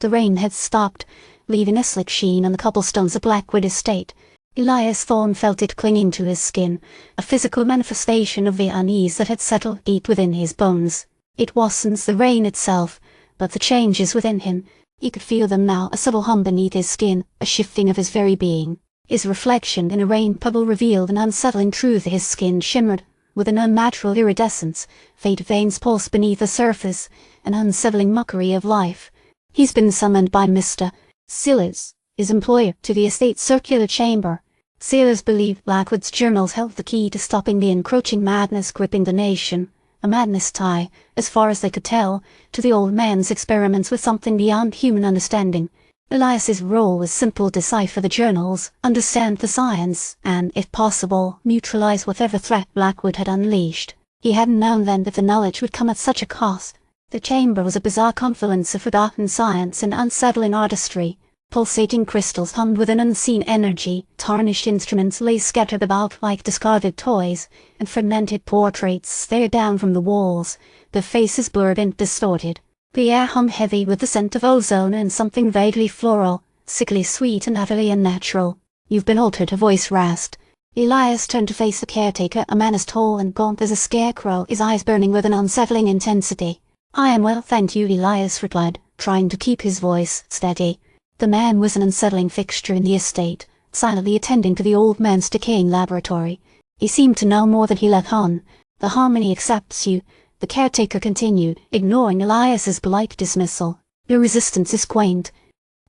The rain had stopped, leaving a slick sheen on the cobblestones of Blackwood Estate. Elias Thorne felt it clinging to his skin, a physical manifestation of the unease that had settled deep within his bones. It wasn't the rain itself, but the changes within him. He could feel them now, a subtle hum beneath his skin, a shifting of his very being. His reflection in a rain puddle revealed an unsettling truth. His skin shimmered with an unnatural iridescence, faint veins pulsed beneath the surface, an unsettling mockery of life. He's been summoned by Mr. Silas, his employer, to the estate's circular chamber. Silas believed Blackwood's journals held the key to stopping the encroaching madness gripping the nation, a madness tied, as far as they could tell, to the old man's experiments with something beyond human understanding. Elias's role was simple: decipher the journals, understand the science, and, if possible, neutralize whatever threat Blackwood had unleashed. He hadn't known then that the knowledge would come at such a cost. The chamber was a bizarre confluence of forgotten science and unsettling artistry. Pulsating crystals hummed with an unseen energy, tarnished instruments lay scattered about like discarded toys, and fragmented portraits stared down from the walls, their faces blurred and distorted. The air hummed heavy with the scent of ozone and something vaguely floral, sickly sweet and utterly unnatural. "You've been altered," a voice rasped. Elias turned to face the caretaker, a man as tall and gaunt as a scarecrow, his eyes burning with an unsettling intensity. "I am well, thank you," Elias replied, trying to keep his voice steady. The man was an unsettling fixture in the estate, silently attending to the old man's decaying laboratory. He seemed to know more than he let on. "The harmony accepts you," the caretaker continued, ignoring Elias's polite dismissal. "Your resistance is quaint."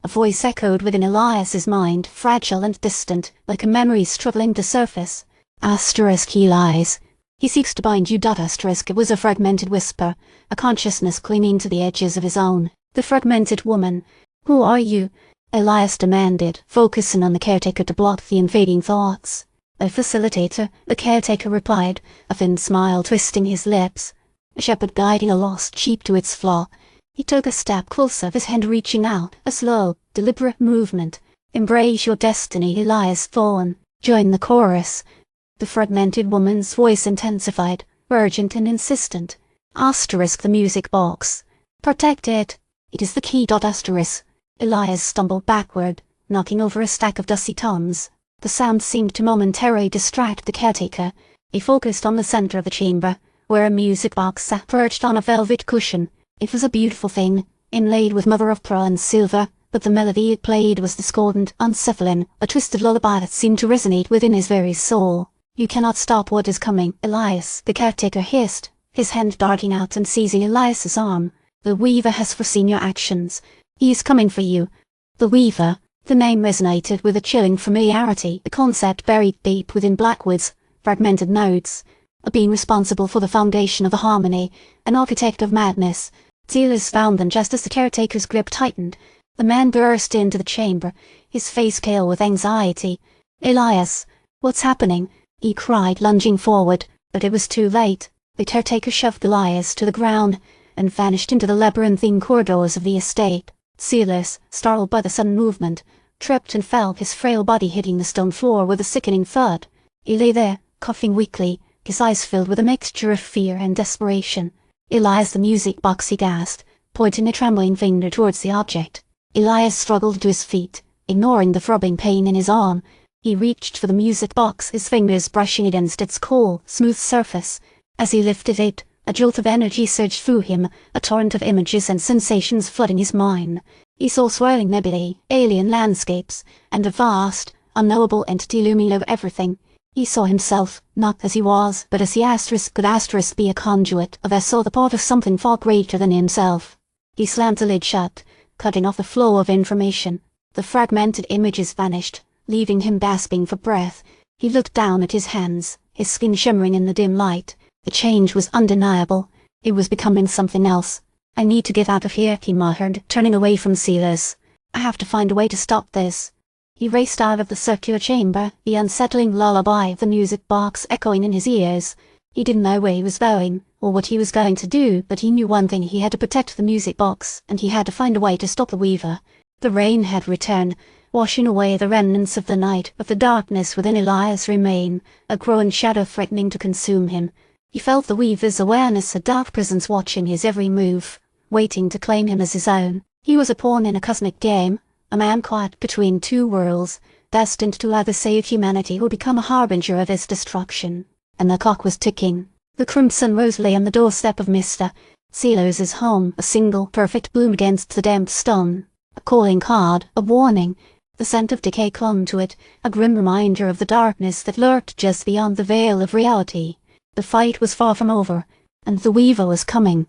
A voice echoed within Elias's mind, fragile and distant, like a memory struggling to surface. "He lies. He seeks to bind you. It was a fragmented whisper, a consciousness clinging to the edges of his own. The fragmented woman. "Who are you?" Elias demanded, focusing on the caretaker to block the invading thoughts. "A facilitator," the caretaker replied, a thin smile twisting his lips. "A shepherd guiding a lost sheep to its flock." He took a step closer, his hand reaching out, a slow, deliberate movement. "Embrace your destiny, Elias Thorne. Join the chorus." The fragmented woman's voice intensified, urgent and insistent. "The music box. Protect it. It is the key. Elias stumbled backward, knocking over a stack of dusty tomes. The sound seemed to momentarily distract the caretaker. He focused on the center of the chamber, where a music box sat perched on a velvet cushion. It was a beautiful thing, inlaid with mother of pearl and silver, but the melody it played was discordant, unsettling, a twisted lullaby that seemed to resonate within his very soul. "You cannot stop what is coming, Elias," the caretaker hissed, his hand darting out and seizing Elias's arm. "The Weaver has foreseen your actions. He is coming for you." The Weaver. The name resonated with a chilling familiarity, the concept buried deep within Blackwood's fragmented nodes. A being responsible for the foundation of the harmony, an architect of madness. Silas found them just as the caretaker's grip tightened. The man burst into the chamber, his face pale with anxiety. "Elias, what's happening?" he cried, lunging forward, but it was too late. The caretaker shoved Elias to the ground and vanished into the labyrinthine corridors of the estate. Silas, startled by the sudden movement, tripped and fell, his frail body hitting the stone floor with a sickening thud. He lay there, coughing weakly, his eyes filled with a mixture of fear and desperation. "Elias, the music box," he gasped, pointing a trembling finger towards the object. Elias struggled to his feet, ignoring the throbbing pain in his arm. He reached for the music box, his fingers brushing against its cool, smooth surface. As he lifted it, a jolt of energy surged through him, a torrent of images and sensations flooding his mind. He saw swirling nebulae, alien landscapes, and a vast, unknowable entity looming over everything. He saw himself, not as he was, but as he could be a conduit, a vessel, the part of something far greater than himself. He slammed the lid shut, cutting off the flow of information. The fragmented images vanished, leaving him gasping for breath. He looked down at his hands, his skin shimmering in the dim light. The change was undeniable. It was becoming something else. "I need to get out of here," he muttered, turning away from Silas. "I have to find a way to stop this." He raced out of the circular chamber, the unsettling lullaby of the music box echoing in his ears. He didn't know where he was going, or what he was going to do, but he knew one thing: he had to protect the music box, and he had to find a way to stop the Weaver. The rain had returned, washing away the remnants of the night, but the darkness within Elias remained, a growing shadow threatening to consume him. He felt the Weaver's awareness, a dark presence watching his every move, waiting to claim him as his own. He was a pawn in a cosmic game, a man caught between two worlds, destined to either save humanity or become a harbinger of its destruction. And the clock was ticking. The crimson rose lay on the doorstep of Mr. Silas's home, a single perfect bloom against the damp stone. A calling card, a warning. The scent of decay clung to it, a grim reminder of the darkness that lurked just beyond the veil of reality. The fight was far from over, and the Weaver was coming.